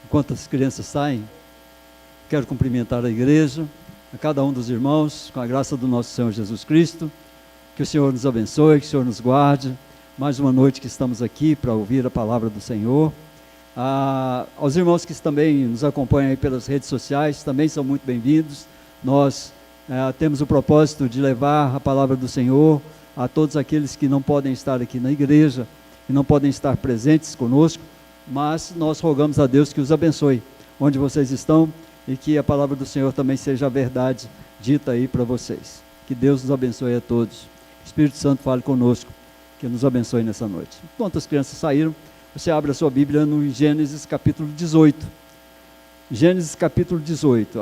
Enquanto as crianças saem, quero cumprimentar a igreja, a cada um dos irmãos, com a graça do nosso Senhor Jesus Cristo. Que o Senhor nos abençoe, que o Senhor nos guarde. Mais uma noite que estamos aqui para ouvir a palavra do Senhor. Aos irmãos que também nos acompanham aí pelas redes sociais, também são muito bem-vindos. Nós temos o propósito de levar a palavra do Senhor a todos aqueles que não podem estar aqui na igreja, que não podem estar presentes conosco, mas nós rogamos a Deus que os abençoe onde vocês estão e que a palavra do Senhor também seja a verdade dita aí para vocês. Que Deus nos abençoe a todos. O Espírito Santo fale conosco, que nos abençoe nessa noite. Enquanto as crianças saíram, você abre a sua Bíblia no Gênesis capítulo 18. Gênesis capítulo 18.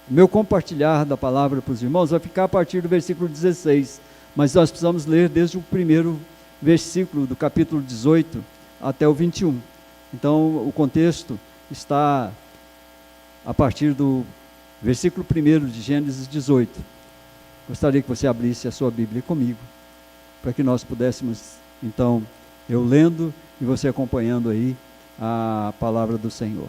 Meu compartilhar da palavra para os irmãos vai ficar a partir do versículo 16, mas nós precisamos ler desde o primeiro versículo do capítulo 18 até o 21. Então, o contexto está a partir do versículo 1 de Gênesis 18. Gostaria que você abrisse a sua Bíblia comigo, para que nós pudéssemos, então, eu lendo e você acompanhando aí a palavra do Senhor.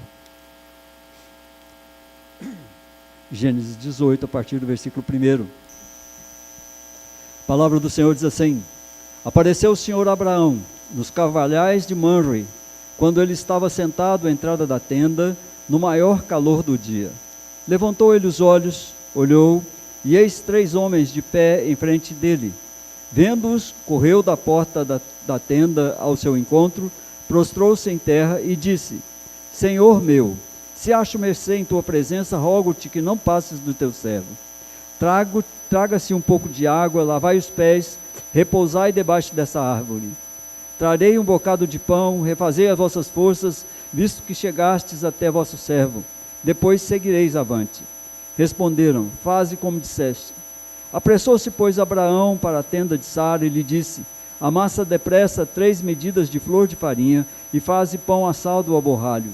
Gênesis 18, a partir do versículo 1. A palavra do Senhor diz assim: Apareceu o Senhor a Abraão nos carvalhais de Mamre, quando ele estava sentado à entrada da tenda, no maior calor do dia. Levantou ele os olhos, olhou, e eis 3 homens de pé em frente dele. Vendo-os, correu da porta da tenda ao seu encontro, prostrou-se em terra e disse: Senhor meu, se acho mercê em tua presença, rogo-te que não passes do teu servo. Traga-se um pouco de água, lavai os pés, repousai debaixo dessa árvore. Trarei um bocado de pão, refazei as vossas forças, visto que chegastes até vosso servo. Depois seguireis avante. Responderam: Faze como disseste. Apressou-se, pois, Abraão para a tenda de Sara e lhe disse: Amassa depressa 3 medidas de flor de farinha e faze pão assado ao borralho.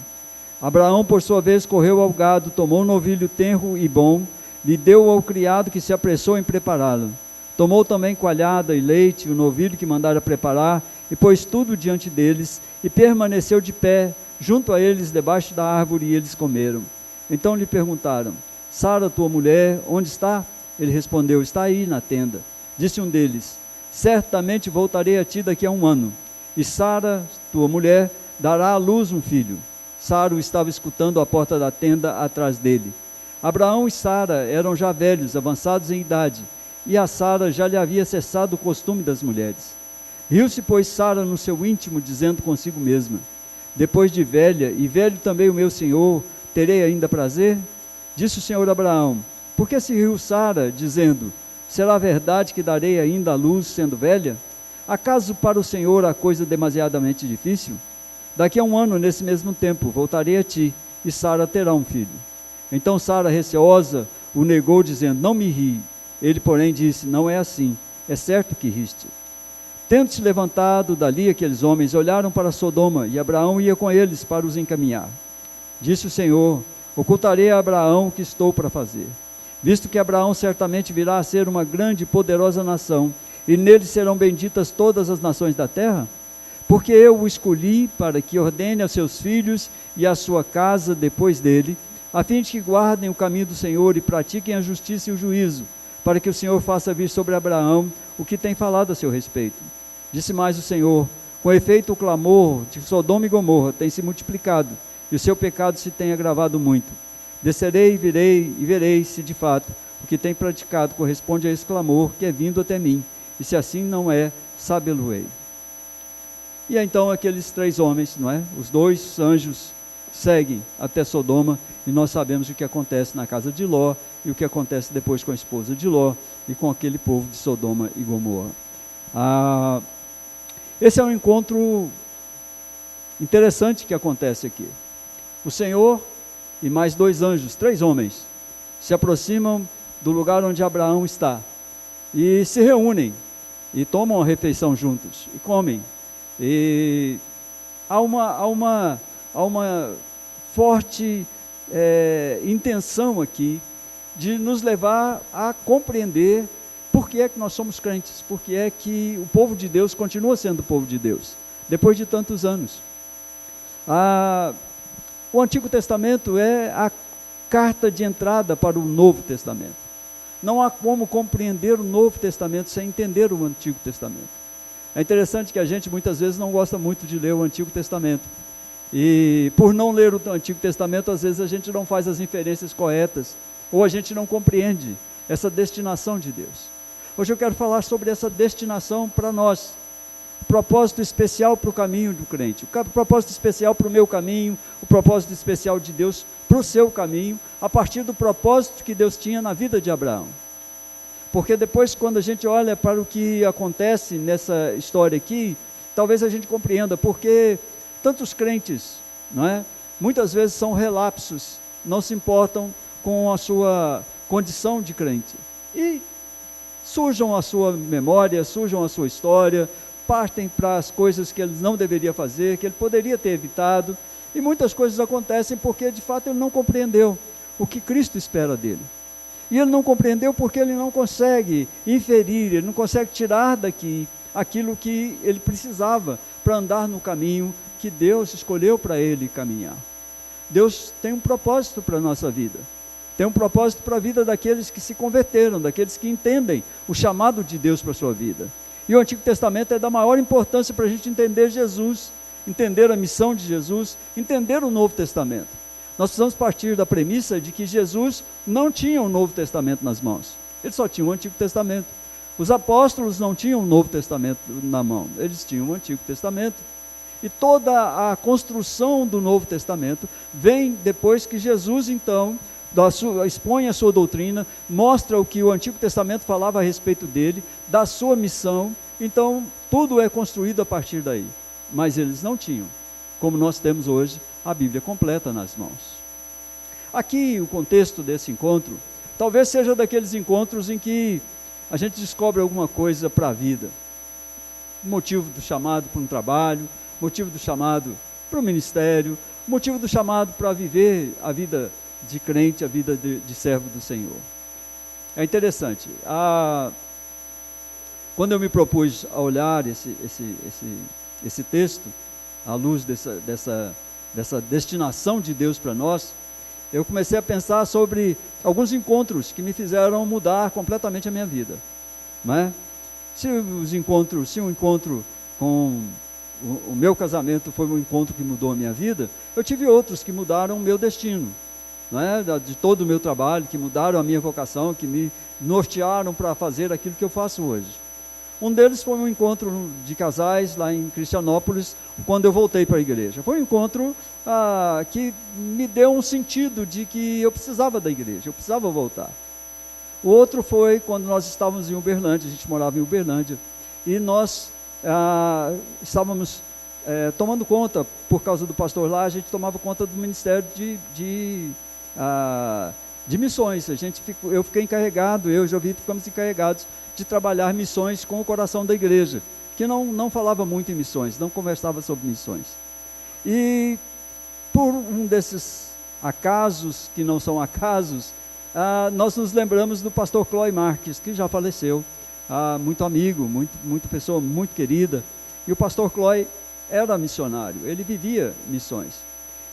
Abraão, por sua vez, correu ao gado, tomou um novilho tenro e bom, lhe deu ao criado que se apressou em prepará-lo. Tomou também coalhada e leite, o novilho que mandara preparar, e pôs tudo diante deles, e permaneceu de pé, junto a eles, debaixo da árvore, e eles comeram. Então lhe perguntaram: Sara, tua mulher, onde está? Ele respondeu: Está aí na tenda. Disse um deles: Certamente voltarei a ti daqui a 1 ano, e Sara, tua mulher, dará à luz um filho. Sara o estava escutando à porta da tenda atrás dele. Abraão e Sara eram já velhos, avançados em idade, e a Sara já lhe havia cessado o costume das mulheres. Riu-se, pois, Sara no seu íntimo, dizendo consigo mesma: Depois de velha, e velho também o meu senhor, terei ainda prazer? Disse o Senhor a Abraão: Por que se riu Sara, dizendo: Será verdade que darei ainda à luz, sendo velha? Acaso para o Senhor há coisa demasiadamente difícil? Daqui a 1 ano, nesse mesmo tempo, voltarei a ti, e Sara terá um filho. Então Sara, receosa, o negou, dizendo: Não me ri. Ele, porém, disse: Não é assim, é certo que riste. Tendo-se levantado dali, aqueles homens olharam para Sodoma, e Abraão ia com eles para os encaminhar. Disse o Senhor: Ocultarei a Abraão o que estou para fazer, visto que Abraão certamente virá a ser uma grande e poderosa nação, e nele serão benditas todas as nações da terra? Porque eu o escolhi para que ordene a seus filhos e a sua casa depois dele, a fim de que guardem o caminho do Senhor e pratiquem a justiça e o juízo, para que o Senhor faça vir sobre Abraão o que tem falado a seu respeito. Disse mais o Senhor: Com efeito, o clamor de Sodoma e Gomorra tem se multiplicado, e o seu pecado se tem agravado muito. Descerei, virei e verei se de fato o que tem praticado corresponde a esse clamor que é vindo até mim, e se assim não é, sabê-lo-ei. E então aqueles 3 homens, não é? Os 2 anjos seguem até Sodoma, e nós sabemos o que acontece na casa de Ló, e o que acontece depois com a esposa de Ló, e com aquele povo de Sodoma e Gomorra. Esse é um encontro interessante que acontece aqui. O Senhor e mais 2 anjos, 3 homens, se aproximam do lugar onde Abraão está, e se reúnem, e tomam a refeição juntos, e comem. E há uma forte intenção aqui de nos levar a compreender por que é que nós somos crentes, por que é que o povo de Deus continua sendo o povo de Deus, depois de tantos anos. O Antigo Testamento é a carta de entrada para o Novo Testamento. Não há como compreender o Novo Testamento sem entender o Antigo Testamento. É interessante que a gente muitas vezes não gosta muito de ler o Antigo Testamento. E por não ler o Antigo Testamento, às vezes a gente não faz as inferências corretas, ou a gente não compreende essa destinação de Deus. Hoje eu quero falar sobre essa destinação para nós, o propósito especial para o caminho do crente, o propósito especial para o meu caminho, o propósito especial de Deus para o seu caminho, a partir do propósito que Deus tinha na vida de Abraão. Porque depois, quando a gente olha para o que acontece nessa história aqui, talvez a gente compreenda porque tantos crentes, não é? Muitas vezes são relapsos, não se importam com a sua condição de crente. E sujam a sua memória, sujam a sua história, partem para as coisas que ele não deveria fazer, que ele poderia ter evitado. E muitas coisas acontecem porque, de fato, ele não compreendeu o que Cristo espera dele. E ele não compreendeu porque ele não consegue inferir, ele não consegue tirar daqui aquilo que ele precisava para andar no caminho que Deus escolheu para ele caminhar. Deus tem um propósito para a nossa vida. Tem um propósito para a vida daqueles que se converteram, daqueles que entendem o chamado de Deus para a sua vida. E o Antigo Testamento é da maior importância para a gente entender Jesus, entender a missão de Jesus, entender o Novo Testamento. Nós precisamos partir da premissa de que Jesus não tinha o Novo Testamento nas mãos. Ele só tinha o Antigo Testamento. Os apóstolos não tinham o Novo Testamento na mão, eles tinham o Antigo Testamento. E toda a construção do Novo Testamento vem depois que Jesus, então, expõe a sua doutrina, mostra o que o Antigo Testamento falava a respeito dele, da sua missão. Então, tudo é construído a partir daí. Mas eles não tinham, como nós temos hoje, a Bíblia completa nas mãos. Aqui, o contexto desse encontro, talvez seja daqueles encontros em que a gente descobre alguma coisa para a vida. Motivo do chamado para um trabalho, motivo do chamado para o ministério, motivo do chamado para viver a vida de crente, a vida de servo do Senhor. É interessante, quando eu me propus a olhar esse texto, à luz dessa destinação de Deus para nós, eu comecei a pensar sobre alguns encontros que me fizeram mudar completamente a minha vida, não é? Se um encontro com o meu casamento foi um encontro que mudou a minha vida, eu tive outros que mudaram o meu destino, não é? De todo o meu trabalho, que mudaram a minha vocação, que me nortearam para fazer aquilo que eu faço hoje. Um deles foi um encontro de casais lá em Cristianópolis, quando eu voltei para a igreja. Foi um encontro que me deu um sentido de que eu precisava da igreja, eu precisava voltar. O outro foi quando nós estávamos em Uberlândia, a gente morava em Uberlândia, e nós estávamos tomando conta, por causa do pastor lá, a gente tomava conta do ministério de missões. Eu fiquei encarregado, eu e o Jovito ficamos encarregados de trabalhar missões com o coração da igreja, que não falava muito em missões, não conversava sobre missões. E por um desses acasos, que não são acasos, nós nos lembramos do pastor Cloy Marques, que já faleceu, muito amigo, muito pessoa muito querida. E o pastor Cloy era missionário, ele vivia missões.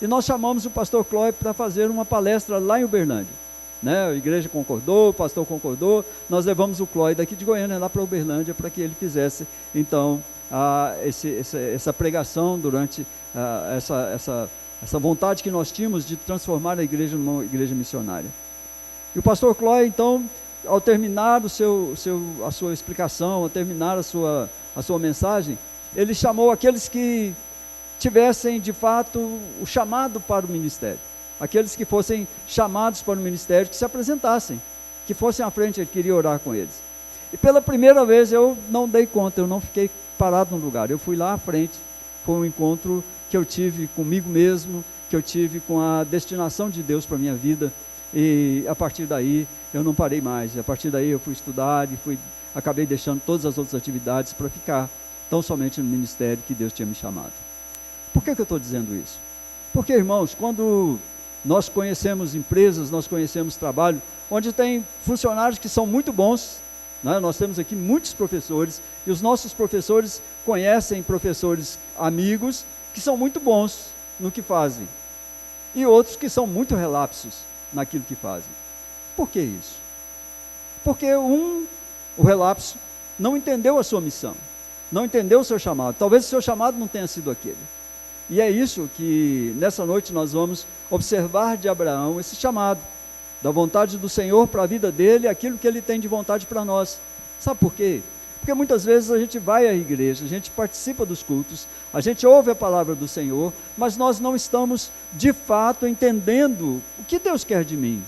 E nós chamamos o pastor Cloy para fazer uma palestra lá em Uberlândia. Né? A igreja concordou, o pastor concordou, nós levamos o Cloy daqui de Goiânia lá para Uberlândia para que ele fizesse, então, essa pregação durante essa vontade que nós tínhamos de transformar a igreja numa igreja missionária. E o pastor Cloy, então, ao terminar a sua explicação, ao terminar a sua mensagem, ele chamou aqueles que tivessem, de fato, o chamado para o ministério. Aqueles que fossem chamados para o ministério, que se apresentassem, que fossem à frente, ele queria orar com eles. E pela primeira vez eu não dei conta, eu não fiquei parado no lugar, eu fui lá à frente. Foi um encontro que eu tive comigo mesmo, que eu tive com a destinação de Deus para a minha vida, e a partir daí eu não parei mais. A partir daí eu fui estudar e acabei deixando todas as outras atividades para ficar tão somente no ministério que Deus tinha me chamado. Por que eu estou dizendo isso? Porque, irmãos, quando nós conhecemos empresas, nós conhecemos trabalho, onde tem funcionários que são muito bons, né? Nós temos aqui muitos professores, e os nossos professores conhecem professores amigos, que são muito bons, no que fazem, e outros que são muito relapsos naquilo que fazem. Por que isso? Porque o relapso, não entendeu a sua missão, não entendeu o seu chamado. Talvez o seu chamado não tenha sido aquele. E é isso que nessa noite nós vamos observar de Abraão, esse chamado da vontade do Senhor para a vida dele, aquilo que ele tem de vontade para nós. Sabe por quê? Porque muitas vezes a gente vai à igreja, a gente participa dos cultos, a gente ouve a palavra do Senhor, mas nós não estamos de fato entendendo o que Deus quer de mim,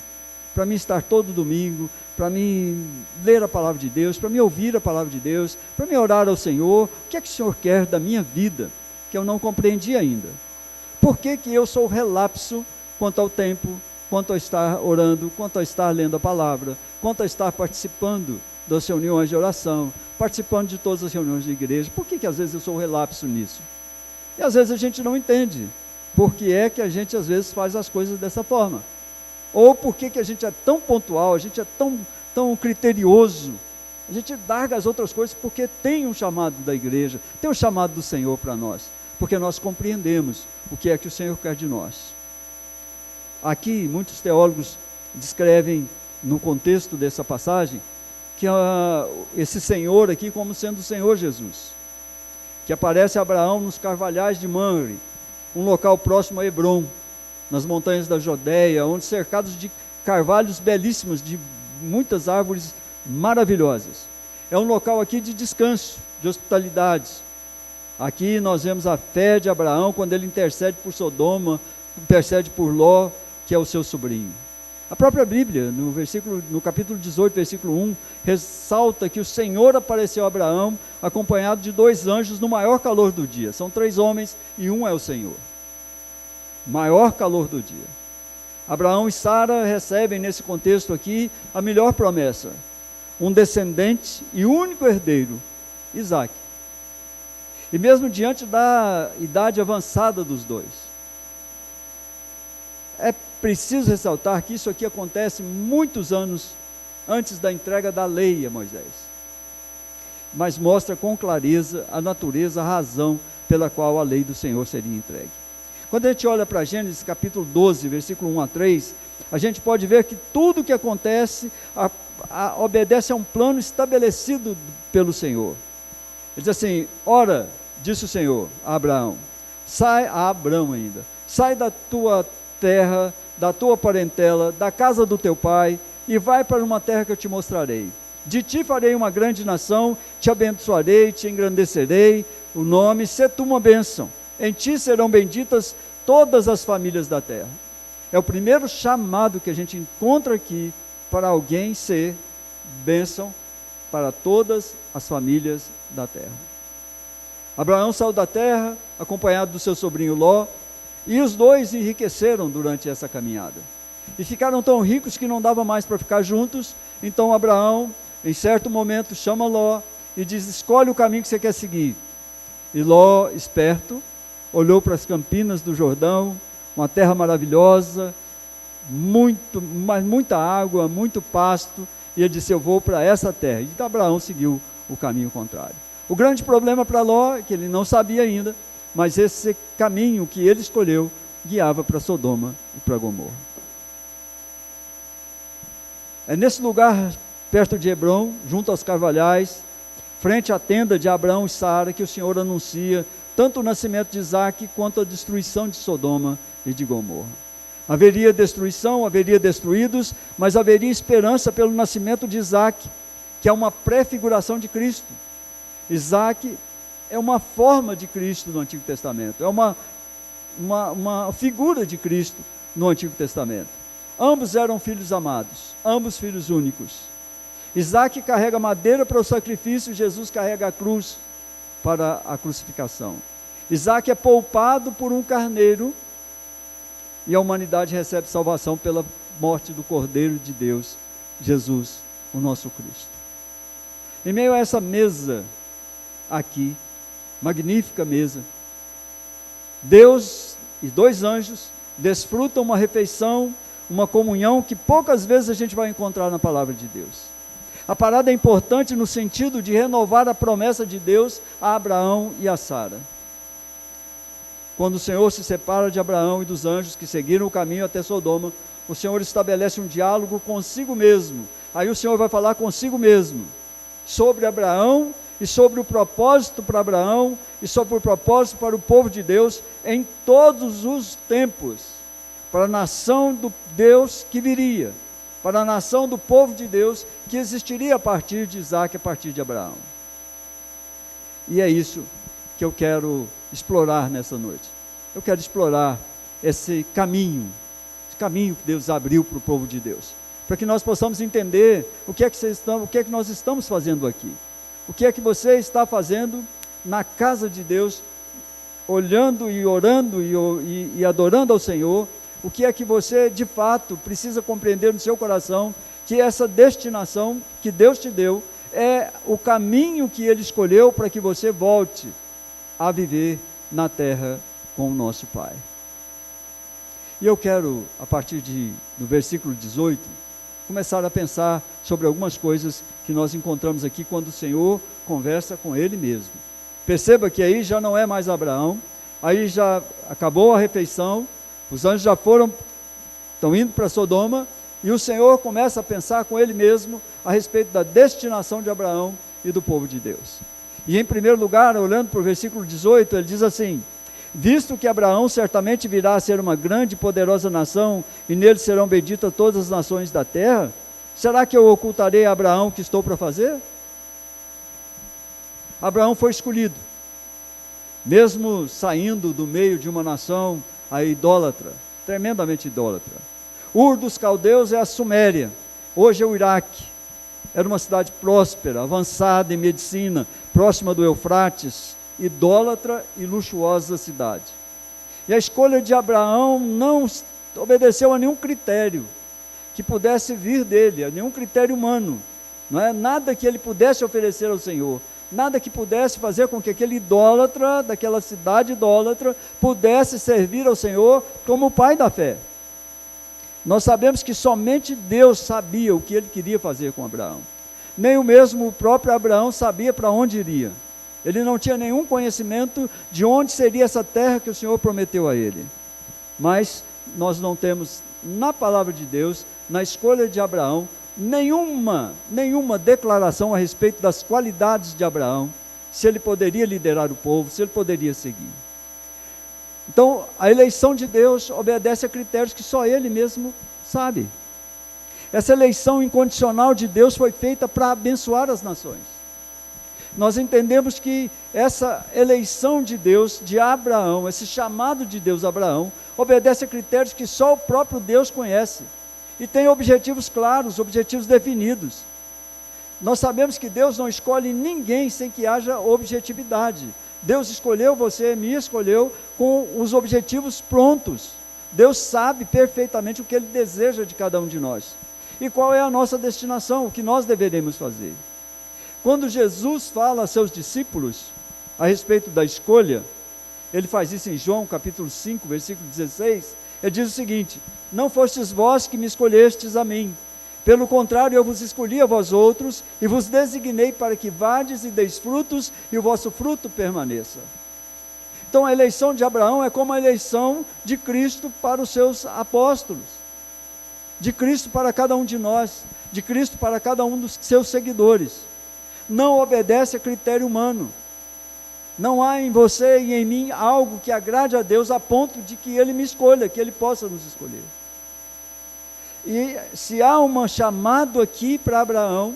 para mim estar todo domingo, para mim ler a palavra de Deus, para mim ouvir a palavra de Deus, para mim orar ao Senhor. O que é que o Senhor quer da minha vida, que eu não compreendi ainda? Por que que eu sou relapso quanto ao tempo, quanto a estar orando, quanto a estar lendo a palavra, quanto a estar participando das reuniões de oração, participando de todas as reuniões de igreja? Por que que às vezes eu sou relapso nisso? E às vezes a gente não entende por que é que a gente às vezes faz as coisas dessa forma. Ou por que que a gente é tão pontual, a gente é tão criterioso, a gente larga as outras coisas porque tem um chamado da igreja, tem um chamado do Senhor para nós, porque nós compreendemos o que é que o Senhor quer de nós. Aqui, muitos teólogos descrevem, no contexto dessa passagem, que esse Senhor aqui como sendo o Senhor Jesus, que aparece a Abraão nos carvalhais de Mamre, um local próximo a Hebrom, nas montanhas da Judéia, onde cercados de carvalhos belíssimos, de muitas árvores maravilhosas. É um local aqui de descanso, de hospitalidade. Aqui nós vemos a fé de Abraão, quando ele intercede por Sodoma, intercede por Ló, que é o seu sobrinho. A própria Bíblia, no capítulo 18, versículo 1, ressalta que o Senhor apareceu a Abraão, acompanhado de 2 anjos no maior calor do dia. São 3 homens e um é o Senhor. Maior calor do dia. Abraão e Sara recebem nesse contexto aqui a melhor promessa, um descendente e único herdeiro, Isaque. E mesmo diante da idade avançada dos dois, é preciso ressaltar que isso aqui acontece muitos anos antes da entrega da lei a Moisés, mas mostra com clareza a natureza, a razão pela qual a lei do Senhor seria entregue. Quando a gente olha para Gênesis capítulo 12, versículo 1 a 3, a gente pode ver que tudo o que acontece obedece a um plano estabelecido pelo Senhor. Ele diz assim: ora, disse o Senhor a Abraão, sai da tua terra, da tua parentela, da casa do teu pai, e vai para uma terra que eu te mostrarei. De ti farei uma grande nação, te abençoarei, te engrandecerei o nome, sê tu uma bênção. Em ti serão benditas todas as famílias da terra. É o primeiro chamado que a gente encontra aqui para alguém ser bênção para todas as famílias da terra. Abraão saiu da terra, acompanhado do seu sobrinho Ló, e os dois enriqueceram durante essa caminhada. E ficaram tão ricos que não dava mais para ficar juntos. Então Abraão, em certo momento, chama Ló e diz: escolhe o caminho que você quer seguir. E Ló, esperto, olhou para as campinas do Jordão, uma terra maravilhosa, muita água, muito pasto, e ele disse: eu vou para essa terra. E então Abraão seguiu o caminho contrário. O grande problema para Ló é que ele não sabia ainda, mas esse caminho que ele escolheu guiava para Sodoma e para Gomorra. É nesse lugar, perto de Hebrom, junto aos carvalhais, frente à tenda de Abraão e Sara, que o Senhor anuncia tanto o nascimento de Isaque quanto a destruição de Sodoma e de Gomorra. Haveria destruição, haveria destruídos, mas haveria esperança pelo nascimento de Isaque, que é uma prefiguração de Cristo. Isaque é uma forma de Cristo no Antigo Testamento, é uma figura de Cristo no Antigo Testamento. Ambos eram filhos amados, ambos filhos únicos. Isaque carrega madeira para o sacrifício, Jesus carrega a cruz para a crucificação. Isaque é poupado por um carneiro, e a humanidade recebe salvação pela morte do Cordeiro de Deus, Jesus, o nosso Cristo. Em meio a essa mesa aqui, magnífica mesa, Deus e 2 anjos desfrutam uma refeição, uma comunhão que poucas vezes a gente vai encontrar na palavra de Deus. A parada é importante no sentido de renovar a promessa de Deus a Abraão e a Sara. quando o Senhor se separa de Abraão e dos anjos que seguiram o caminho até Sodoma, o Senhor estabelece um diálogo consigo mesmo. Aí o Senhor vai falar consigo mesmo, sobre Abraão e sobre o propósito para Abraão e sobre o propósito para o povo de Deus em todos os tempos, para a nação do Deus que viria, para a nação do povo de Deus que existiria a partir de Isaac, a partir de Abraão. E é isso que eu quero explorar nessa noite. Eu quero explorar esse caminho que Deus abriu para o povo de Deus, para que nós possamos entender o que é que nós estamos fazendo aqui, o que é que você está fazendo na casa de Deus, olhando e orando e adorando ao Senhor. O que é que você de fato precisa compreender no seu coração, que essa destinação que Deus te deu é o caminho que Ele escolheu para que você volte a viver na terra com o nosso Pai. E eu quero, a partir do versículo 18, começar a pensar sobre algumas coisas que nós encontramos aqui quando o Senhor conversa com Ele mesmo. Perceba que aí já não é mais Abraão, aí já acabou a refeição, os anjos já estão indo para Sodoma, e o Senhor começa a pensar com Ele mesmo a respeito da destinação de Abraão e do povo de Deus. E em primeiro lugar, olhando para o versículo 18, ele diz assim: visto que Abraão certamente virá a ser uma grande e poderosa nação, e nele serão benditas todas as nações da terra, será que eu ocultarei a Abraão o que estou para fazer? Abraão foi escolhido, mesmo saindo do meio de uma nação idólatra, tremendamente idólatra. Ur dos caldeus é a Suméria, hoje é o Iraque. Era uma cidade próspera, avançada em medicina, próxima do Eufrates, idólatra e luxuosa cidade. E a escolha de Abraão não obedeceu a nenhum critério que pudesse vir dele, a nenhum critério humano, não é? Nada que ele pudesse oferecer ao Senhor, nada que pudesse fazer com que aquele idólatra, daquela cidade idólatra, pudesse servir ao Senhor como o pai da fé. Nós sabemos que somente Deus sabia o que Ele queria fazer com Abraão. Nem o mesmo o próprio Abraão sabia para onde iria. Ele não tinha nenhum conhecimento de onde seria essa terra que o Senhor prometeu a ele. Mas nós não temos na palavra de Deus, na escolha de Abraão, nenhuma declaração a respeito das qualidades de Abraão, se ele poderia liderar o povo, se ele poderia seguir. Então, a eleição de Deus obedece a critérios que só Ele mesmo sabe. Essa eleição incondicional de Deus foi feita para abençoar as nações. Nós entendemos que essa eleição de Deus, de Abraão, esse chamado de Deus a Abraão, obedece a critérios que só o próprio Deus conhece. E tem objetivos claros, objetivos definidos. Nós sabemos que Deus não escolhe ninguém sem que haja objetividade. Deus escolheu você, me escolheu com os objetivos prontos. Deus sabe perfeitamente o que Ele deseja de cada um de nós. E qual é a nossa destinação, o que nós deveremos fazer. Quando Jesus fala a seus discípulos a respeito da escolha, Ele faz isso em João capítulo 5, versículo 16, Ele diz o seguinte: não fostes vós que me escolhestes a mim, pelo contrário, eu vos escolhi a vós outros, e vos designei para que vades e deis frutos, e o vosso fruto permaneça. Então a eleição de Abraão é como a eleição de Cristo para os seus apóstolos, de Cristo para cada um de nós, de Cristo para cada um dos seus seguidores. Não obedece a critério humano. Não há em você e em mim algo que agrade a Deus a ponto de que Ele me escolha, que Ele possa nos escolher. E se há um chamado aqui para Abraão,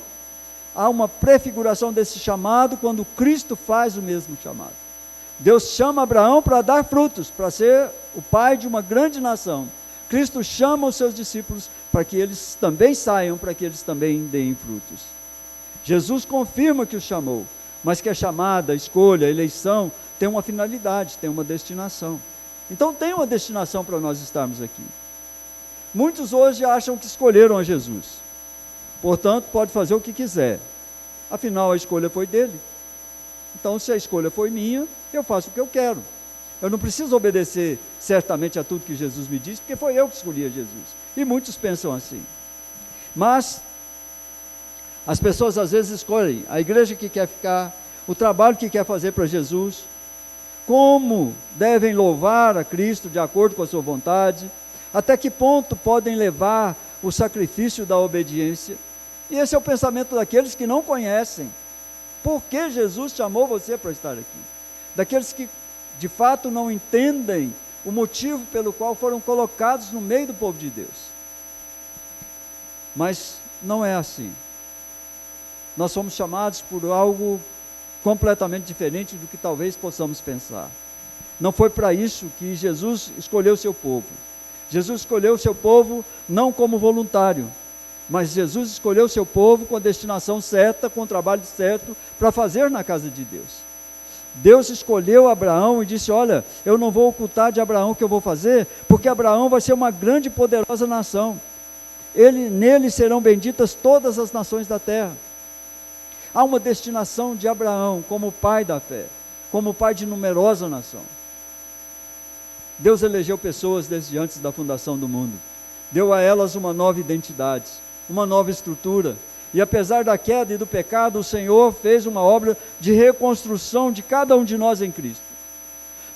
há uma prefiguração desse chamado quando Cristo faz o mesmo chamado. Deus chama Abraão para dar frutos, para ser o pai de uma grande nação. Cristo chama os seus discípulos para que eles também saiam, para que eles também deem frutos. Jesus confirma que os chamou, mas que a chamada, a escolha, a eleição tem uma finalidade, tem uma destinação. Então tem uma destinação para nós estarmos aqui. Muitos hoje acham que escolheram a Jesus, portanto pode fazer o que quiser, afinal a escolha foi dele. Então se a escolha foi minha, eu faço o que eu quero. Eu não preciso obedecer certamente a tudo que Jesus me disse, porque foi eu que escolhi a Jesus. E muitos pensam assim. Mas as pessoas às vezes escolhem a igreja que quer ficar, o trabalho que quer fazer para Jesus, como devem louvar a Cristo de acordo com a sua vontade, até que ponto podem levar o sacrifício da obediência. E esse é o pensamento daqueles que não conhecem por que Jesus chamou você para estar aqui, daqueles que de fato não entendem o motivo pelo qual foram colocados no meio do povo de Deus. Mas não é assim. Nós somos chamados por algo completamente diferente do que talvez possamos pensar. Não foi para isso que Jesus escolheu o seu povo. Jesus escolheu o seu povo não como voluntário, mas Jesus escolheu o seu povo com a destinação certa, com o trabalho certo para fazer na casa de Deus. Deus escolheu Abraão e disse: olha, eu não vou ocultar de Abraão o que eu vou fazer, porque Abraão vai ser uma grande e poderosa nação. Nele serão benditas todas as nações da terra. Há uma destinação de Abraão como pai da fé, como pai de numerosa nação. Deus elegeu pessoas desde antes da fundação do mundo, deu a elas uma nova identidade, uma nova estrutura, e apesar da queda e do pecado, o Senhor fez uma obra de reconstrução de cada um de nós em Cristo.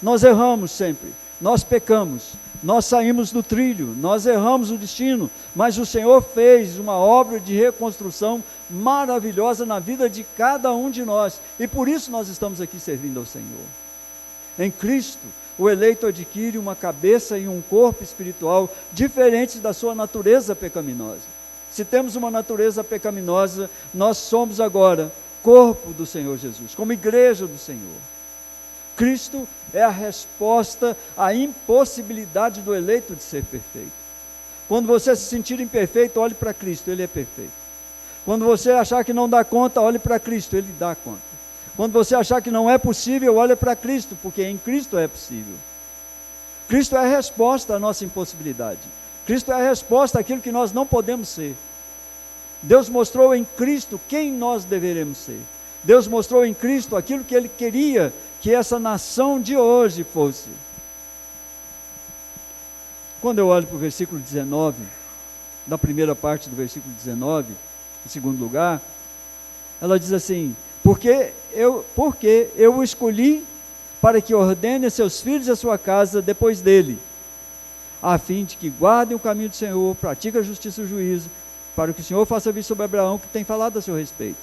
Nós erramos sempre, nós pecamos, nós saímos do trilho, nós erramos o destino, mas o Senhor fez uma obra de reconstrução maravilhosa na vida de cada um de nós, e por isso nós estamos aqui servindo ao Senhor. Em Cristo, o eleito adquire uma cabeça e um corpo espiritual diferentes da sua natureza pecaminosa. Se temos uma natureza pecaminosa, nós somos agora corpo do Senhor Jesus, como igreja do Senhor. Cristo é a resposta à impossibilidade do eleito de ser perfeito. Quando você se sentir imperfeito, olhe para Cristo, Ele é perfeito. Quando você achar que não dá conta, olhe para Cristo, Ele dá conta. Quando você achar que não é possível, olhe para Cristo, porque em Cristo é possível. Cristo é a resposta à nossa impossibilidade. Cristo é a resposta àquilo que nós não podemos ser. Deus mostrou em Cristo quem nós deveremos ser. Deus mostrou em Cristo aquilo que Ele queria que essa nação de hoje fosse. Quando eu olho para o versículo 19, da primeira parte do versículo 19, em segundo lugar, ela diz assim: porque eu o escolhi para que ordene a seus filhos e a sua casa depois dele, a fim de que guardem o caminho do Senhor, pratiquem a justiça e o juízo, para que o Senhor faça vir sobre Abraão, que tem falado a seu respeito.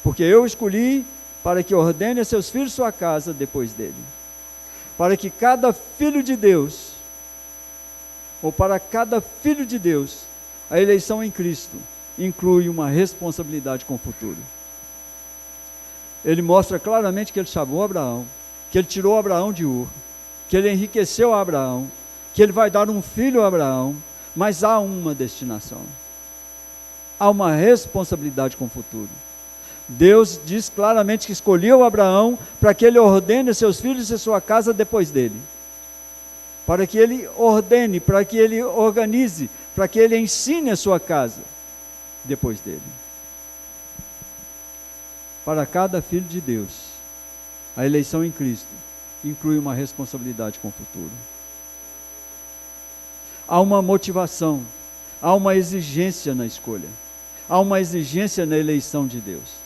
Porque eu escolhi para que ordene a seus filhos e sua casa depois dele, para que cada filho de Deus, ou para cada filho de Deus, a eleição em Cristo inclui uma responsabilidade com o futuro. Ele mostra claramente que ele chamou Abraão, que ele tirou Abraão de Ur, que ele enriqueceu Abraão, que ele vai dar um filho a Abraão, mas há uma destinação, há uma responsabilidade com o futuro. Deus diz claramente que escolheu Abraão para que ele ordene seus filhos e sua casa depois dele, para que ele ordene, para que ele organize, para que ele ensine a sua casa depois dele. Para cada filho de Deus, a eleição em Cristo inclui uma responsabilidade com o futuro. Há uma motivação, há uma exigência na escolha, há uma exigência na eleição de Deus.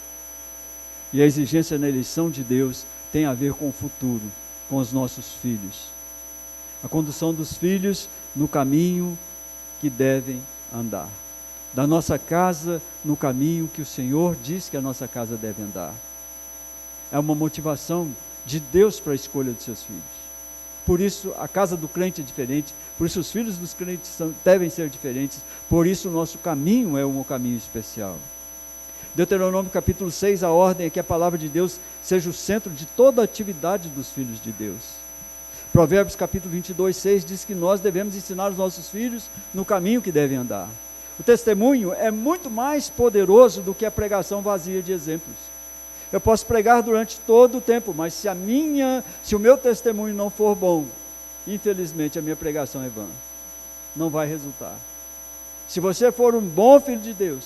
E a exigência na eleição de Deus tem a ver com o futuro, com os nossos filhos. A condução dos filhos no caminho que devem andar. Da nossa casa no caminho que o Senhor diz que a nossa casa deve andar. É uma motivação de Deus para a escolha dos seus filhos. Por isso a casa do crente é diferente, por isso os filhos dos crentes devem ser diferentes, por isso o nosso caminho é um caminho especial. Deuteronômio capítulo 6, a ordem é que a palavra de Deus seja o centro de toda a atividade dos filhos de Deus. Provérbios capítulo 22, 6 diz que nós devemos ensinar os nossos filhos no caminho que devem andar. O testemunho é muito mais poderoso do que a pregação vazia de exemplos. Eu posso pregar durante todo o tempo, mas se o meu testemunho não for bom, infelizmente a minha pregação é vã. Não vai resultar. Se você for um bom filho de Deus,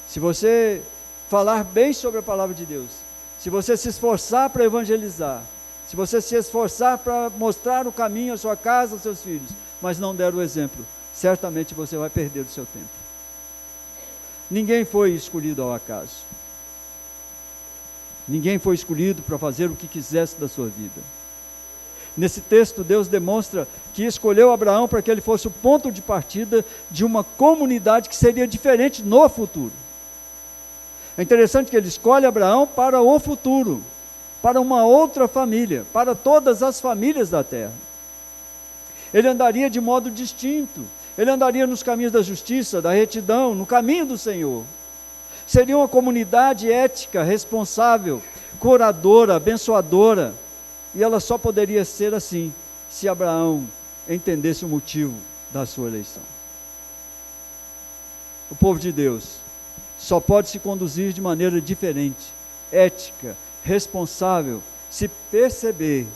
se você falar bem sobre a palavra de Deus, se você se esforçar para evangelizar, se você se esforçar para mostrar o caminho à sua casa, aos seus filhos, mas não der o exemplo, certamente você vai perder o seu tempo. Ninguém foi escolhido ao acaso. Ninguém foi escolhido para fazer o que quisesse da sua vida. Nesse texto, Deus demonstra que escolheu Abraão para que ele fosse o ponto de partida de uma comunidade que seria diferente no futuro. É interessante que ele escolhe Abraão para o futuro, para uma outra família, para todas as famílias da terra. Ele andaria de modo distinto, ele andaria nos caminhos da justiça, da retidão, no caminho do Senhor. Seria uma comunidade ética, responsável, curadora, abençoadora, e ela só poderia ser assim, se Abraão entendesse o motivo da sua eleição. O povo de Deus só pode se conduzir de maneira diferente, ética, responsável, se perceber,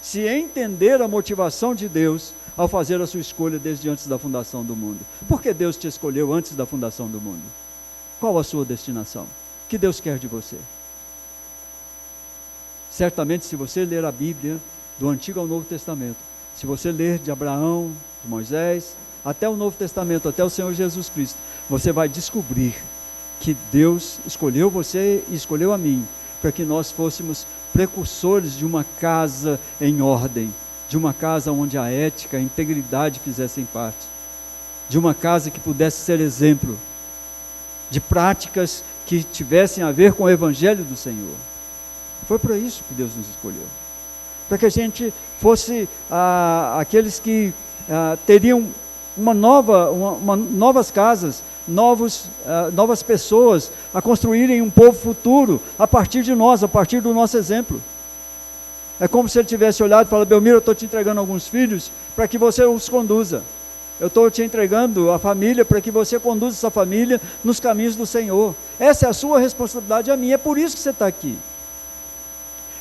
se entender a motivação de Deus ao fazer a sua escolha desde antes da fundação do mundo. Por que Deus te escolheu antes da fundação do mundo? Qual a sua destinação? O que Deus quer de você? Certamente, se você ler a Bíblia, do Antigo ao Novo Testamento, se você ler de Abraão, de Moisés, até o Novo Testamento, até o Senhor Jesus Cristo, você vai descobrir que Deus escolheu você e escolheu a mim, para que nós fôssemos precursores de uma casa em ordem, de uma casa onde a ética, a integridade fizessem parte, de uma casa que pudesse ser exemplo, de práticas que tivessem a ver com o Evangelho do Senhor. Foi para isso que Deus nos escolheu, para que a gente fosse aqueles que teriam novas casas, novas pessoas a construírem um povo futuro a partir de nós, a partir do nosso exemplo. É como se ele tivesse olhado e falado: Belmiro, eu estou te entregando alguns filhos para que você os conduza. Eu estou te entregando a família para que você conduza essa família nos caminhos do Senhor. Essa é a sua responsabilidade, a minha. É por isso que você está aqui.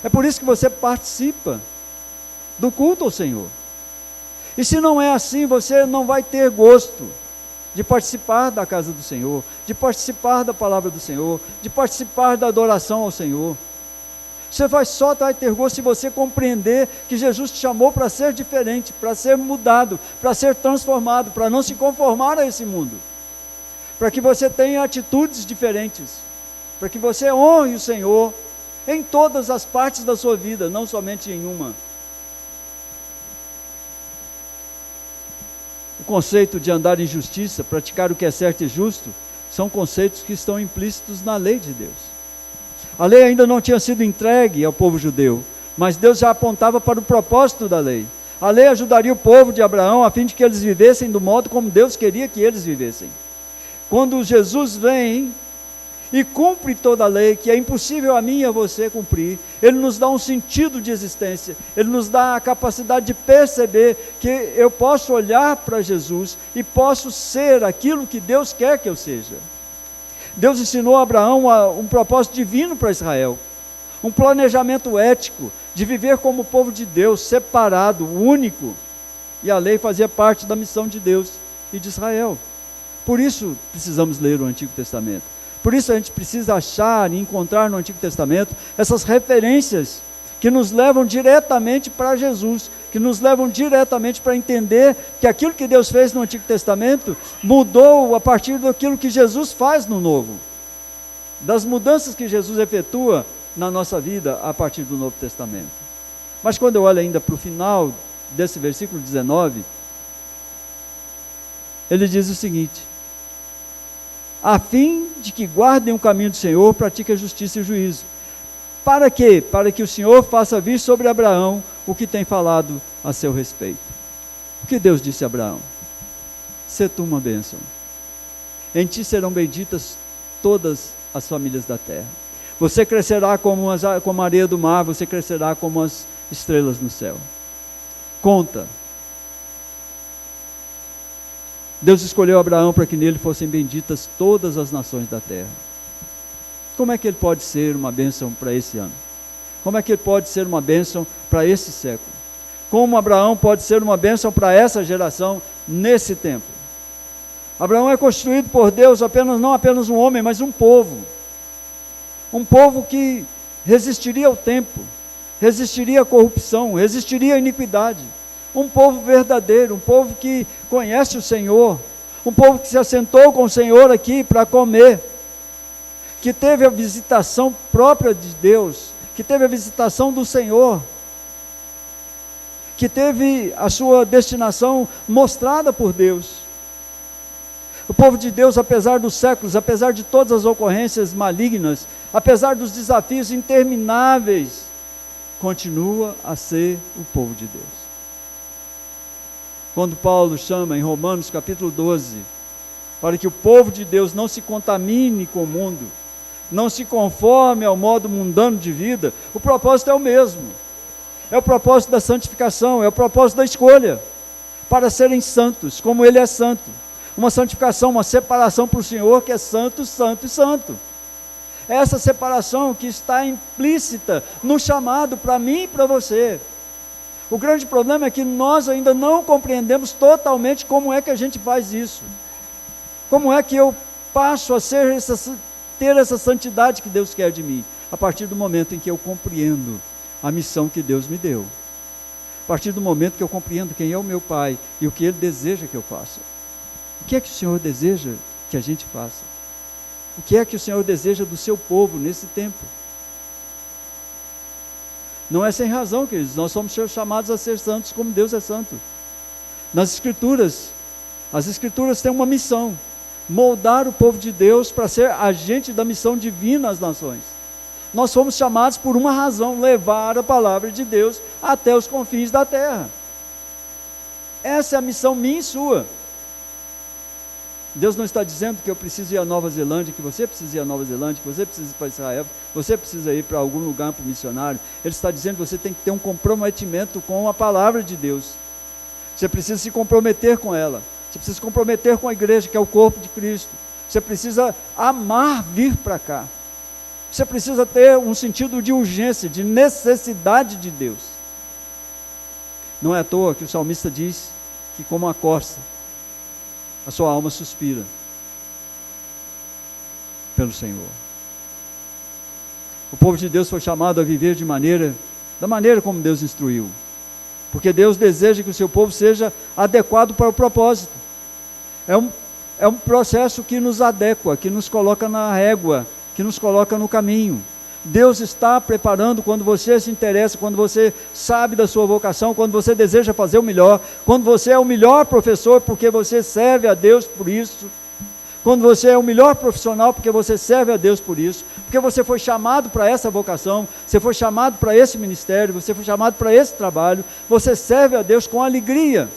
É por isso que você participa do culto ao Senhor. E se não é assim, você não vai ter gosto de participar da casa do Senhor, de participar da palavra do Senhor, de participar da adoração ao Senhor. Você só vai ter gosto se você compreender que Jesus te chamou para ser diferente, para ser mudado, para ser transformado, para não se conformar a esse mundo, para que você tenha atitudes diferentes, para que você honre o Senhor em todas as partes da sua vida, não somente em uma. O conceito de andar em justiça, praticar o que é certo e justo, são conceitos que estão implícitos na lei de Deus. A lei ainda não tinha sido entregue ao povo judeu, mas Deus já apontava para o propósito da lei. A lei ajudaria o povo de Abraão a fim de que eles vivessem do modo como Deus queria que eles vivessem. Quando Jesus vem e cumpre toda a lei, que é impossível a mim e a você cumprir, ele nos dá um sentido de existência, ele nos dá a capacidade de perceber que eu posso olhar para Jesus e posso ser aquilo que Deus quer que eu seja. Deus ensinou a Abraão um propósito divino para Israel, um planejamento ético, de viver como povo de Deus, separado, único, e a lei fazia parte da missão de Deus e de Israel. Por isso precisamos ler o Antigo Testamento. Por isso a gente precisa achar e encontrar no Antigo Testamento essas referências que nos levam diretamente para Jesus, que nos levam diretamente para entender que aquilo que Deus fez no Antigo Testamento mudou a partir daquilo que Jesus faz no Novo, das mudanças que Jesus efetua na nossa vida a partir do Novo Testamento. Mas quando eu olho ainda para o final desse versículo 19, ele diz o seguinte: a fim de que guardem o caminho do Senhor, pratiquem a justiça e o juízo. Para quê? Para que o Senhor faça vir sobre Abraão o que tem falado a seu respeito. O que Deus disse a Abraão? Sê tu uma bênção. Em ti serão benditas todas as famílias da terra. Você crescerá como a areia do mar, você crescerá como as estrelas no céu. Conta. Deus escolheu Abraão para que nele fossem benditas todas as nações da terra. Como é que ele pode ser uma bênção para esse ano? Como é que ele pode ser uma bênção para esse século? Como Abraão pode ser uma bênção para essa geração nesse tempo? Abraão é constituído por Deus não apenas um homem, mas um povo. Um povo que resistiria ao tempo, resistiria à corrupção, resistiria à iniquidade. Um povo verdadeiro, um povo que conhece o Senhor, um povo que se assentou com o Senhor aqui para comer, que teve a visitação própria de Deus, que teve a visitação do Senhor, que teve a sua destinação mostrada por Deus. O povo de Deus, apesar dos séculos, apesar de todas as ocorrências malignas, apesar dos desafios intermináveis, continua a ser o povo de Deus. Quando Paulo chama em Romanos capítulo 12, para que o povo de Deus não se contamine com o mundo, não se conforme ao modo mundano de vida, o propósito é o mesmo. É o propósito da santificação, é o propósito da escolha, para serem santos, como Ele é santo. Uma santificação, uma separação para o Senhor que é santo, santo e santo. É essa separação que está implícita no chamado para mim e para você. O grande problema é que nós ainda não compreendemos totalmente como é que a gente faz isso. Como é que eu passo a ter essa santidade que Deus quer de mim? A partir do momento em que eu compreendo a missão que Deus me deu. A partir do momento que eu compreendo quem é o meu Pai e o que Ele deseja que eu faça. O que é que o Senhor deseja que a gente faça? O que é que o Senhor deseja do seu povo nesse tempo? Não é sem razão, queridos, nós somos chamados a ser santos como Deus é santo. Nas Escrituras, as Escrituras têm uma missão: moldar o povo de Deus para ser agente da missão divina às nações. Nós fomos chamados por uma razão: levar a palavra de Deus até os confins da terra. Essa é a missão minha e sua. Deus não está dizendo que eu preciso ir à Nova Zelândia, que você precisa ir à Nova Zelândia, que você precisa ir para Israel, você precisa ir para algum lugar para o missionário. Ele está dizendo que você tem que ter um comprometimento com a palavra de Deus. Você precisa se comprometer com ela. Você precisa se comprometer com a igreja, que é o corpo de Cristo. Você precisa amar vir para cá. Você precisa ter um sentido de urgência, de necessidade de Deus. Não é à toa que o salmista diz que, como a corça, a sua alma suspira pelo Senhor. O povo de Deus foi chamado a viver da maneira como Deus instruiu, porque Deus deseja que o seu povo seja adequado para o propósito. É um processo que nos adequa, que nos coloca na régua, que nos coloca no caminho. Deus está preparando quando você se interessa, quando você sabe da sua vocação, quando você deseja fazer o melhor, quando você é o melhor professor porque você serve a Deus por isso, quando você é o melhor profissional porque você serve a Deus por isso, porque você foi chamado para essa vocação, você foi chamado para esse ministério, você foi chamado para esse trabalho, você serve a Deus com alegria,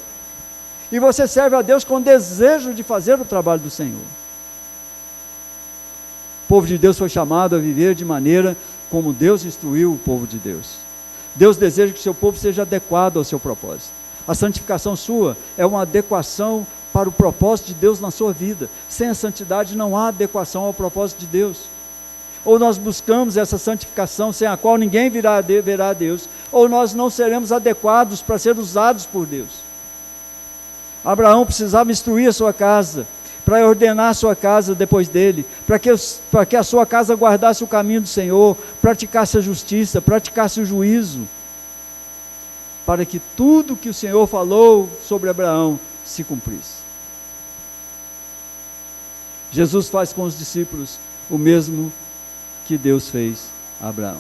e você serve a Deus com desejo de fazer o trabalho do Senhor. O povo de Deus foi chamado a viver de maneira como Deus instruiu o povo de Deus. Deus deseja que o seu povo seja adequado ao seu propósito. A santificação sua é uma adequação para o propósito de Deus na sua vida. Sem a santidade não há adequação ao propósito de Deus. Ou nós buscamos essa santificação sem a qual ninguém verá a Deus, ou nós não seremos adequados para ser usados por Deus. Abraão precisava instruir a sua casa, para ordenar a sua casa depois dele, para que a sua casa guardasse o caminho do Senhor, praticasse a justiça, praticasse o juízo, para que tudo que o Senhor falou sobre Abraão se cumprisse. Jesus faz com os discípulos o mesmo que Deus fez a Abraão.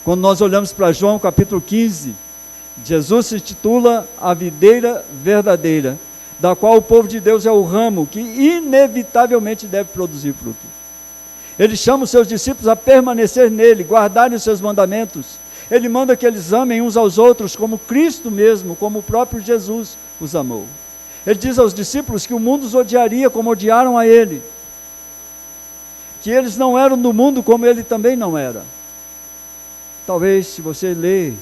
Quando nós olhamos para João capítulo 15, Jesus se intitula a videira verdadeira, da qual o povo de Deus é o ramo que inevitavelmente deve produzir fruto. Ele chama os seus discípulos a permanecer nele, guardarem os seus mandamentos. Ele manda que eles amem uns aos outros como Cristo mesmo, como o próprio Jesus os amou. Ele diz aos discípulos que o mundo os odiaria como odiaram a ele, que eles não eram do mundo como ele também não era. Talvez, se você ler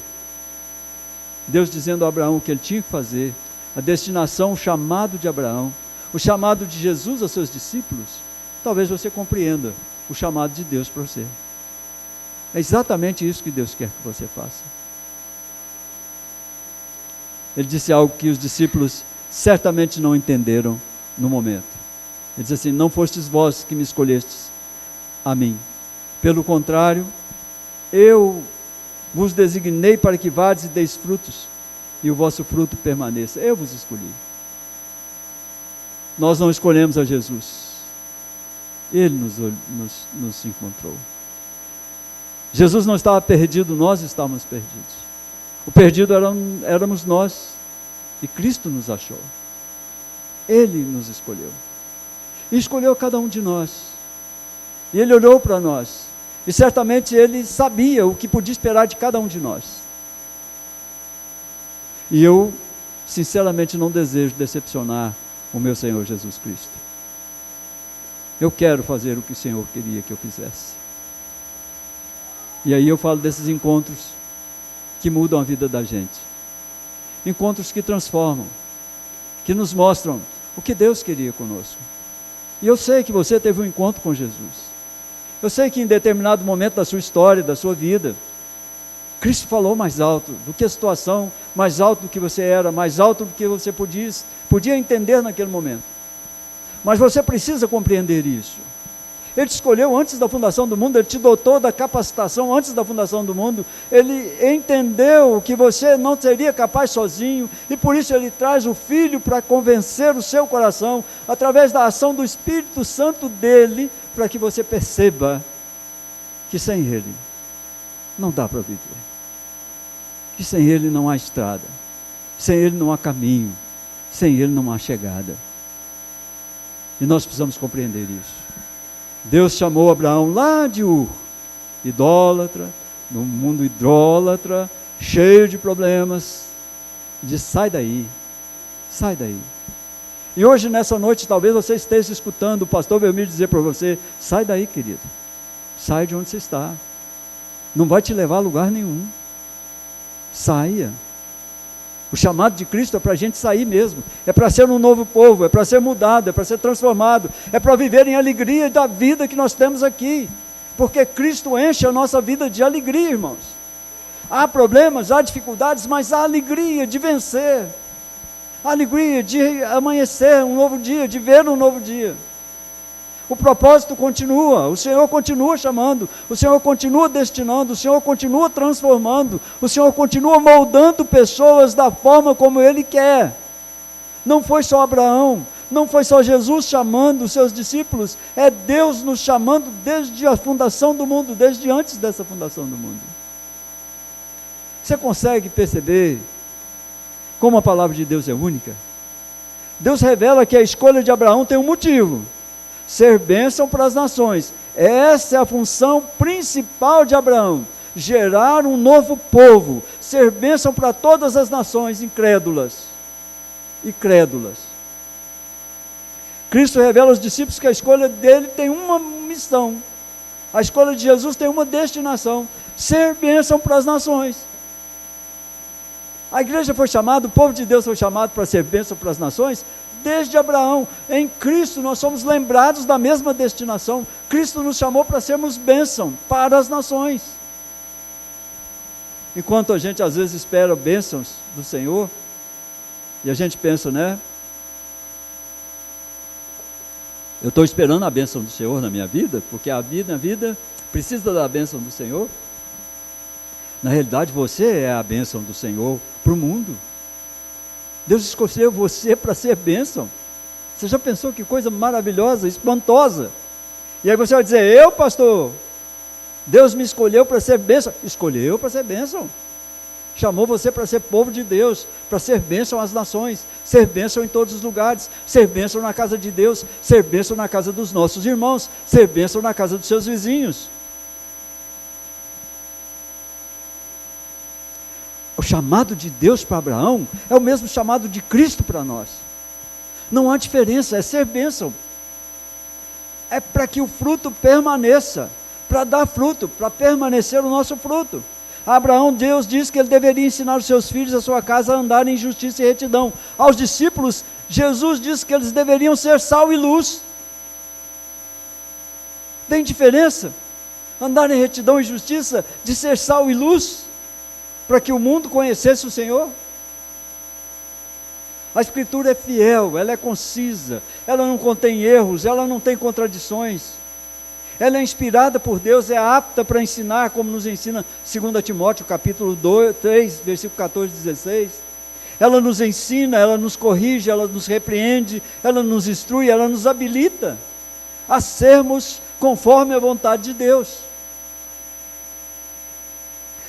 Deus dizendo a Abraão o que ele tinha que fazer, a destinação, o chamado de Abraão, o chamado de Jesus aos seus discípulos, talvez você compreenda o chamado de Deus para você. É exatamente isso que Deus quer que você faça. Ele disse algo que os discípulos certamente não entenderam no momento. Ele disse assim: não fostes vós que me escolhestes a mim, pelo contrário, eu vos designei para que vades e deis frutos, e o vosso fruto permaneça. Eu vos escolhi. Nós não escolhemos a Jesus. Ele nos encontrou. Jesus não estava perdido, nós estávamos perdidos. O perdido éramos nós, e Cristo nos achou. Ele nos escolheu. E escolheu cada um de nós. E Ele olhou para nós. E certamente Ele sabia o que podia esperar de cada um de nós. E eu, sinceramente, não desejo decepcionar o meu Senhor Jesus Cristo. Eu quero fazer o que o Senhor queria que eu fizesse. E aí eu falo desses encontros que mudam a vida da gente. Encontros que transformam, que nos mostram o que Deus queria conosco. E eu sei que você teve um encontro com Jesus. Eu sei que em determinado momento da sua história, da sua vida, Cristo falou mais alto do que a situação, mais alto do que você era, mais alto do que você podia entender naquele momento. Mas você precisa compreender isso. Ele te escolheu antes da fundação do mundo, Ele te dotou da capacitação antes da fundação do mundo, Ele entendeu que você não seria capaz sozinho, e por isso Ele traz o Filho para convencer o seu coração, através da ação do Espírito Santo dEle, para que você perceba que sem Ele não dá para viver, que sem Ele não há estrada, sem Ele não há caminho, sem Ele não há chegada. E nós precisamos compreender isso. Deus chamou Abraão lá de Ur, idólatra, num mundo idólatra, cheio de problemas, e disse: sai daí, sai daí. E hoje, nessa noite, talvez você esteja escutando o pastor Belmiro dizer para você: sai daí, querido, sai de onde você está, não vai te levar a lugar nenhum, saia. O chamado de Cristo é para a gente sair mesmo, é para ser um novo povo, é para ser mudado, é para ser transformado, é para viver em alegria da vida que nós temos aqui, porque Cristo enche a nossa vida de alegria, irmãos. Há problemas, há dificuldades, mas há alegria de vencer, a alegria de amanhecer um novo dia, de ver um novo dia. O propósito continua, o Senhor continua chamando, o Senhor continua destinando, o Senhor continua transformando, o Senhor continua moldando pessoas da forma como Ele quer. Não foi só Abraão, não foi só Jesus chamando os seus discípulos, é Deus nos chamando desde a fundação do mundo, desde antes dessa fundação do mundo. Você consegue perceber como a palavra de Deus é única? Deus revela que a escolha de Abraão tem um motivo: ser bênção para as nações. Essa é a função principal de Abraão: gerar um novo povo, ser bênção para todas as nações incrédulas e crédulas. Cristo revela aos discípulos que a escolha dele tem uma missão, a escolha de Jesus tem uma destinação: ser bênção para as nações. A igreja foi chamada, o povo de Deus foi chamado para ser bênção para as nações desde Abraão. Em Cristo nós somos lembrados da mesma destinação. Cristo nos chamou para sermos bênção para as nações. Enquanto a gente às vezes espera bênçãos do Senhor, e a gente pensa, né? Eu estou esperando a bênção do Senhor na minha vida, porque a vida precisa da bênção do Senhor. Na realidade, você é a bênção do Senhor para o mundo. Deus escolheu você para ser bênção. Você já pensou que coisa maravilhosa, espantosa? E aí você vai dizer: eu, pastor, Deus me escolheu para ser bênção. Escolheu para ser bênção. Chamou você para ser povo de Deus, para ser bênção às nações, ser bênção em todos os lugares, ser bênção na casa de Deus, ser bênção na casa dos nossos irmãos, ser bênção na casa dos seus vizinhos. O chamado de Deus para Abraão é o mesmo chamado de Cristo para nós. Não há diferença, é ser bênção. É para que o fruto permaneça, para dar fruto, para permanecer o nosso fruto. A Abraão, Deus disse que ele deveria ensinar os seus filhos, a sua casa, a andarem em justiça e retidão. Aos discípulos, Jesus disse que eles deveriam ser sal e luz. Tem diferença? Andar em retidão e justiça, de ser sal e luz, para que o mundo conhecesse o Senhor? A Escritura é fiel, ela é concisa, ela não contém erros, ela não tem contradições, ela é inspirada por Deus, é apta para ensinar, como nos ensina 2 Timóteo capítulo 3, versículo 14 e 16, ela nos ensina, ela nos corrige, ela nos repreende, ela nos instrui, ela nos habilita. a sermos conforme a vontade de Deus.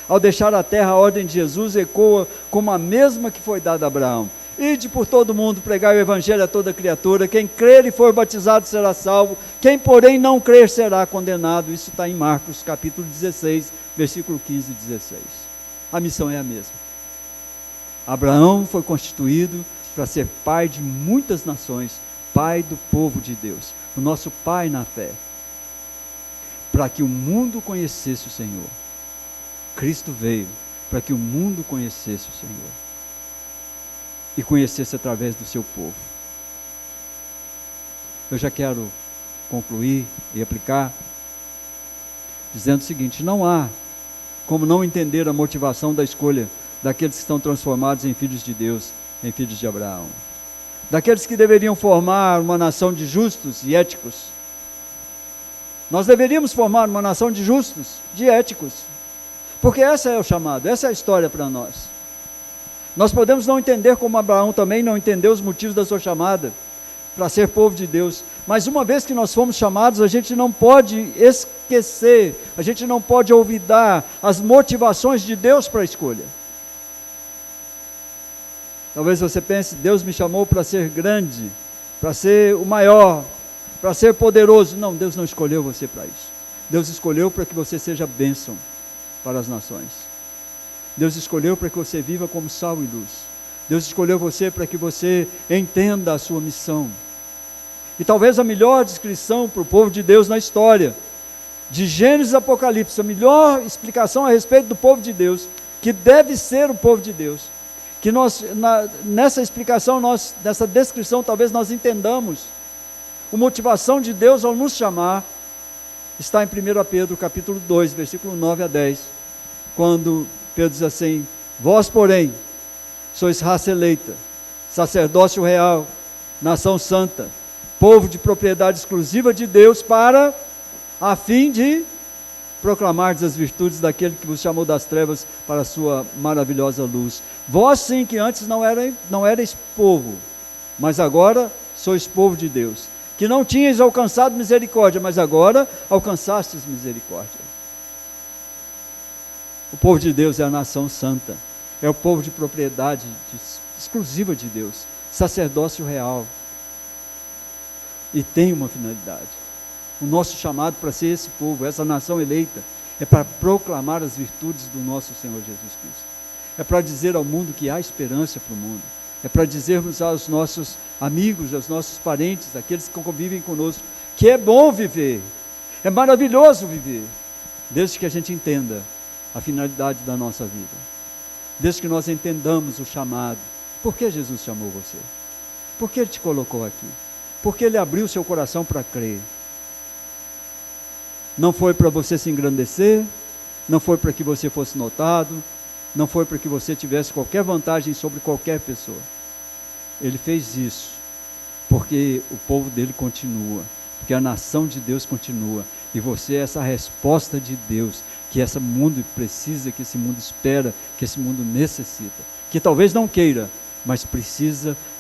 Ao deixar a terra, a ordem de Jesus ecoa como a mesma que foi dada a Abraão: ide por todo mundo, pregai o evangelho a toda criatura, quem crer e for batizado será salvo, quem porém não crer será condenado. Isso está em Marcos capítulo 16, versículo 15 e 16. A missão é a mesma. Abraão foi constituído para ser pai de muitas nações, pai do povo de Deus, o nosso pai na fé, para que o mundo conhecesse o Senhor. Cristo veio para que o mundo conhecesse o Senhor e conhecesse através do seu povo. Eu já quero concluir e aplicar dizendo o seguinte: não há como não entender a motivação da escolha daqueles que estão transformados em filhos de Deus, em filhos de Abraão, daqueles que deveriam formar uma nação de justos e éticos. Nós deveríamos formar uma nação de justos, de éticos, porque esse é o chamado, essa é a história para nós. Nós podemos não entender como Abraão também não entendeu os motivos da sua chamada, para ser povo de Deus, mas uma vez que nós fomos chamados, a gente não pode esquecer, a gente não pode olvidar as motivações de Deus para a escolha. Talvez você pense: Deus me chamou para ser grande, para ser o maior, para ser poderoso. Não, Deus não escolheu você para isso. Deus escolheu para que você seja bênção para as nações. Deus escolheu para que você viva como sal e luz. Deus escolheu você para que você entenda a sua missão. E talvez a melhor descrição para o povo de Deus na história, de Gênesis a Apocalipse, a melhor explicação a respeito do povo de Deus, que deve ser o povo de Deus, que nós, nessa explicação, nessa descrição, talvez nós entendamos a motivação de Deus ao nos chamar, está em 1 Pedro capítulo 2, versículo 9 a 10, quando Pedro diz assim: vós, porém, sois raça eleita, sacerdócio real, nação santa, povo de propriedade exclusiva de Deus, para a fim de proclamar as virtudes daquele que vos chamou das trevas para a sua maravilhosa luz. Vós sim, que antes não erais povo, mas agora sois povo de Deus, que não tinhas alcançado misericórdia, mas agora alcançastes misericórdia. O povo de Deus é a nação santa, é o povo de propriedade exclusiva de Deus, sacerdócio real, e tem uma finalidade. O nosso chamado para ser esse povo, essa nação eleita, é para proclamar as virtudes do nosso Senhor Jesus Cristo. É para dizer ao mundo que há esperança para o mundo. É para dizermos aos nossos amigos, aos nossos parentes, aqueles que convivem conosco, que é bom viver, é maravilhoso viver, desde que a gente entenda a finalidade da nossa vida, desde que nós entendamos o chamado. Por que Jesus chamou você? Por que Ele te colocou aqui? Por que Ele abriu seu coração para crer? Não foi para você se engrandecer, não foi para que você fosse notado, não foi para que você tivesse qualquer vantagem sobre qualquer pessoa. Ele fez isso porque o povo dele continua, porque a nação de Deus continua, e você é essa resposta de Deus, que esse mundo precisa, que esse mundo espera, que esse mundo necessita, que talvez não queira, mas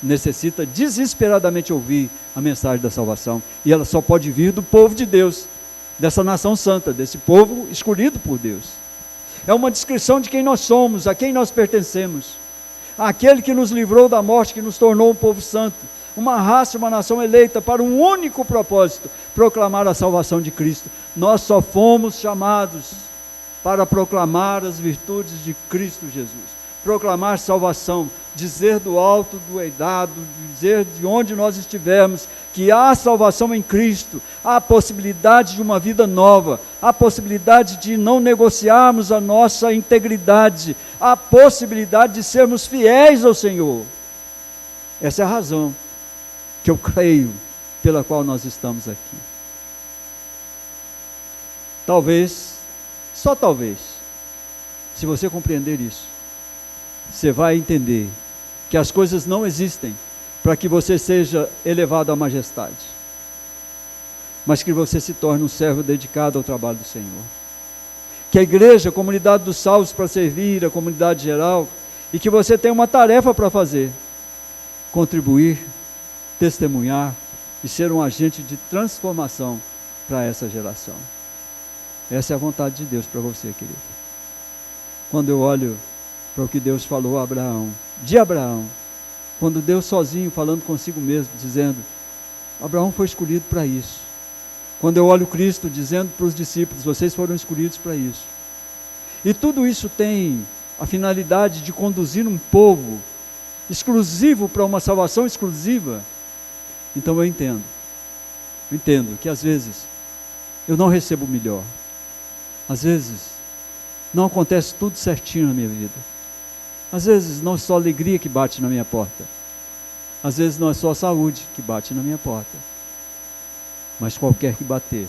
necessita desesperadamente ouvir a mensagem da salvação, e ela só pode vir do povo de Deus, dessa nação santa, desse povo escolhido por Deus. É uma descrição de quem nós somos, a quem nós pertencemos, aquele que nos livrou da morte, que nos tornou um povo santo, uma raça, uma nação eleita, para um único propósito: proclamar a salvação de Cristo. Nós só fomos chamados para proclamar as virtudes de Cristo Jesus, proclamar salvação, dizer do alto do eirado, dizer de onde nós estivermos, que há salvação em Cristo, há a possibilidade de uma vida nova, há a possibilidade de não negociarmos a nossa integridade, há a possibilidade de sermos fiéis ao Senhor. Essa é a razão que eu creio pela qual nós estamos aqui. Talvez, só talvez, se você compreender isso, você vai entender que as coisas não existem para que você seja elevado à majestade, mas que você se torne um servo dedicado ao trabalho do Senhor. Que a igreja, a comunidade dos salvos, para servir a comunidade geral, e que você tem uma tarefa para fazer: contribuir, testemunhar, e ser um agente de transformação para essa geração. Essa é a vontade de Deus para você, querido. Quando eu olho para o que Deus falou a Abraão, de Abraão, quando Deus sozinho falando consigo mesmo, dizendo, Abraão foi escolhido para isso. Quando eu olho Cristo dizendo para os discípulos, vocês foram escolhidos para isso. E tudo isso tem a finalidade de conduzir um povo exclusivo para uma salvação exclusiva. Então eu entendo que às vezes eu não recebo o melhor. Às vezes não acontece tudo certinho na minha vida. Às vezes não é só alegria que bate na minha porta. Às vezes não é só a saúde que bate na minha porta. Mas qualquer que bater,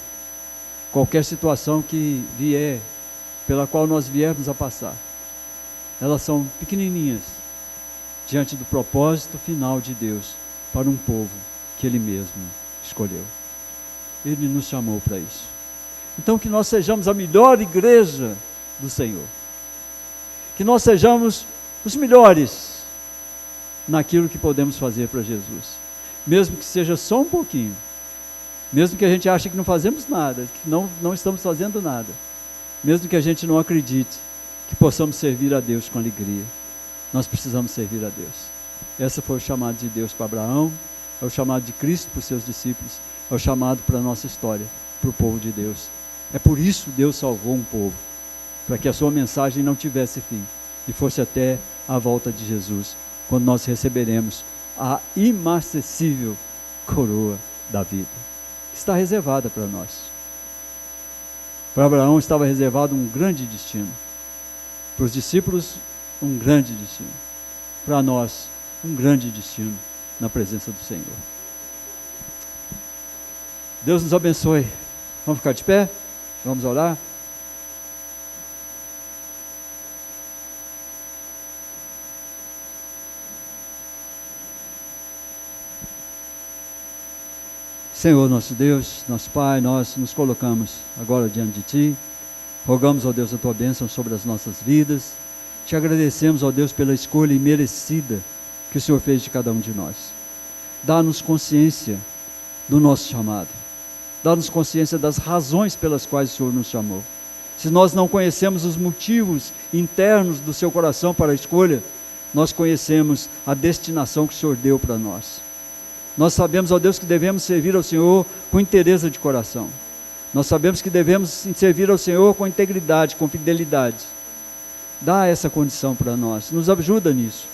qualquer situação que vier, pela qual nós viermos a passar, elas são pequenininhas diante do propósito final de Deus para um povo que Ele mesmo escolheu. Ele nos chamou para isso. Então que nós sejamos a melhor igreja do Senhor. Que nós sejamos os melhores naquilo que podemos fazer para Jesus. Mesmo que seja só um pouquinho. Mesmo que a gente ache que não fazemos nada, que não estamos fazendo nada. Mesmo que a gente não acredite que possamos servir a Deus com alegria. Nós precisamos servir a Deus. Esse foi o chamado de Deus para Abraão, é o chamado de Cristo para os seus discípulos, é o chamado para a nossa história, para o povo de Deus. É por isso que Deus salvou um povo, para que a sua mensagem não tivesse fim, e fosse até a volta de Jesus, quando nós receberemos a imarcessível coroa da vida, que está reservada para nós. Para Abraão estava reservado um grande destino, para os discípulos um grande destino, para nós um grande destino na presença do Senhor. Deus nos abençoe. Vamos ficar de pé? Vamos orar? Senhor nosso Deus, nosso Pai, nós nos colocamos agora diante de Ti, rogamos, ó Deus, a Tua bênção sobre as nossas vidas, Te agradecemos, ó Deus, pela escolha imerecida que o Senhor fez de cada um de nós. Dá-nos consciência do nosso chamado, dá-nos consciência das razões pelas quais o Senhor nos chamou. Se nós não conhecemos os motivos internos do seu coração para a escolha, nós conhecemos a destinação que o Senhor deu para nós. Nós sabemos, ó Deus, que devemos servir ao Senhor com inteireza de coração. Nós sabemos que devemos servir ao Senhor com integridade, com fidelidade. Dá essa condição para nós, nos ajuda nisso.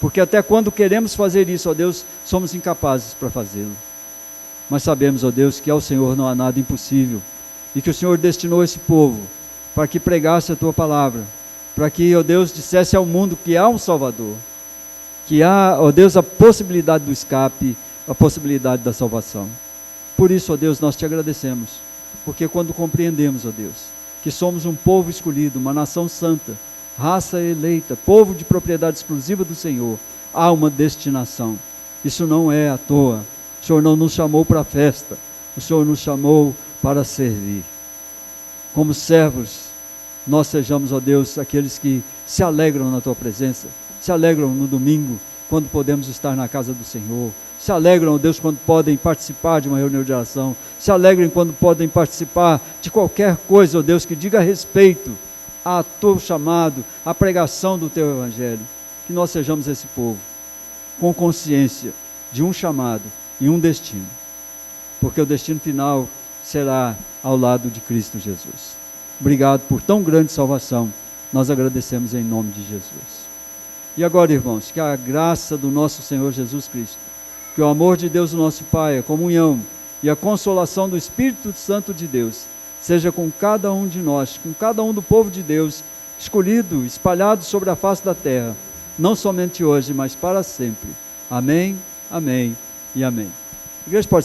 Porque até quando queremos fazer isso, ó Deus, somos incapazes para fazê-lo. Mas sabemos, ó Deus, que ao Senhor não há nada impossível. E que o Senhor destinou esse povo para que pregasse a Tua palavra. Para que, ó Deus, dissesse ao mundo que há um Salvador. Que há, ó Deus, a possibilidade do escape, a possibilidade da salvação. Por isso, ó Deus, nós Te agradecemos. Porque quando compreendemos, ó Deus, que somos um povo escolhido, uma nação santa, raça eleita, povo de propriedade exclusiva do Senhor, há uma destinação. Isso não é à toa. O Senhor não nos chamou para a festa, o Senhor nos chamou para servir. Como servos, nós sejamos, ó Deus, aqueles que se alegram na Tua presença, se alegram no domingo, quando podemos estar na casa do Senhor, se alegram, ó Deus, quando podem participar de uma reunião de oração, se alegrem quando podem participar de qualquer coisa, ó Deus, que diga respeito a Teu chamado, à pregação do Teu Evangelho. Que nós sejamos esse povo, com consciência de um chamado e um destino, porque o destino final será ao lado de Cristo Jesus. Obrigado por tão grande salvação, nós agradecemos em nome de Jesus. E agora, irmãos, que a graça do nosso Senhor Jesus Cristo, que o amor de Deus, o nosso Pai, a comunhão e a consolação do Espírito Santo de Deus, seja com cada um de nós, com cada um do povo de Deus, escolhido, espalhado sobre a face da terra, não somente hoje, mas para sempre. Amém, amém e amém. A igreja pode